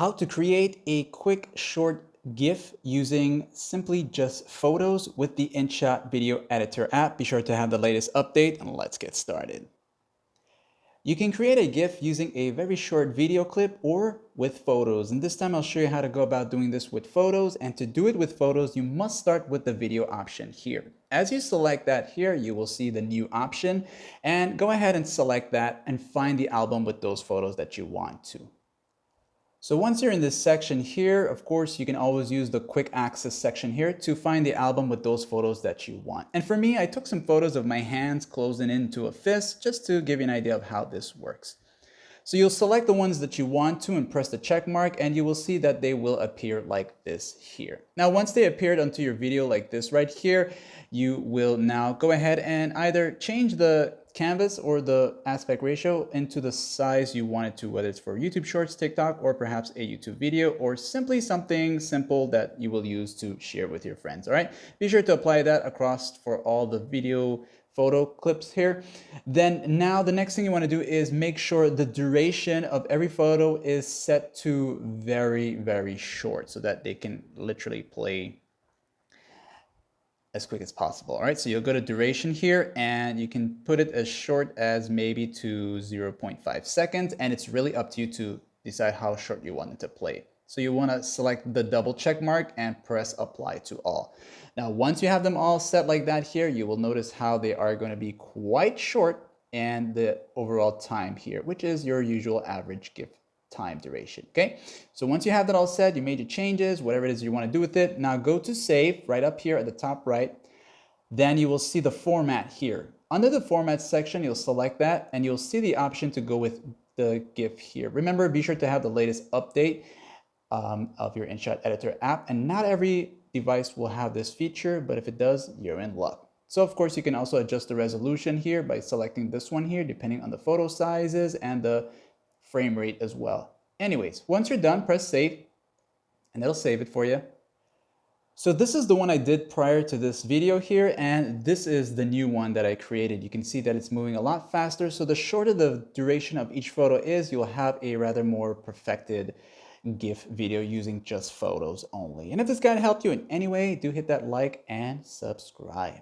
How to create a quick short GIF using simply just photos with the Inshot video editor app. Be sure to have the latest update and let's get started. You can create a GIF using a very short video clip or with photos. And this time I'll show you how to go about doing this with photos. And to do it with photos, you must start with the video option here. As you select that here, you will see the new option and go ahead and select that and find the album with those photos that you want to. So once you're in this section here, of course, you can always use the quick access section here to find the album with those photos that you want. And for me, I took some photos of my hands closing into a fist just to give you an idea of how this works. So you'll select the ones that you want to and press the check mark, and you will see that they will appear like this here. Now, once they appeared onto your video like this right here, you will now go ahead and either change the canvas or the aspect ratio into the size you want it to, whether it's for YouTube Shorts, TikTok, or perhaps a YouTube video, or simply something simple that you will use to share with your friends. All right, be sure to apply that across for all the video photo clips here. Then now the next thing you want to do is make sure the duration of every photo is set to very, very short so that they can literally play as quick as possible. All right, so you'll go to duration here and you can put it as short as maybe to 0.5 seconds, and it's really up to you to decide how short you want it to play. So you want to select the double check mark and press apply to all. Now, once you have them all set like that here, you will notice how they are going to be quite short and the overall time here, which is your usual average GIF time duration. Okay, so once you have that all set, you made your changes, whatever it is you want to do with it. Now go to save right up here at the top right. Then you will see the format here. Under the format section, you'll select that and you'll see the option to go with the GIF here. Remember, be sure to have the latest update of your Inshot editor app, and not every device will have this feature, but if it does, you're in luck. So of course, you can also adjust the resolution here by selecting this one here, depending on the photo sizes and the frame rate as well. Anyways, once you're done, press save and it'll save it for you. So this is the one I did prior to this video here, and this is the new one that I created. You can see that it's moving a lot faster. So the shorter the duration of each photo is, you'll have a rather more perfected GIF video using just photos only. And if this guide helped you in any way, do hit that like and subscribe.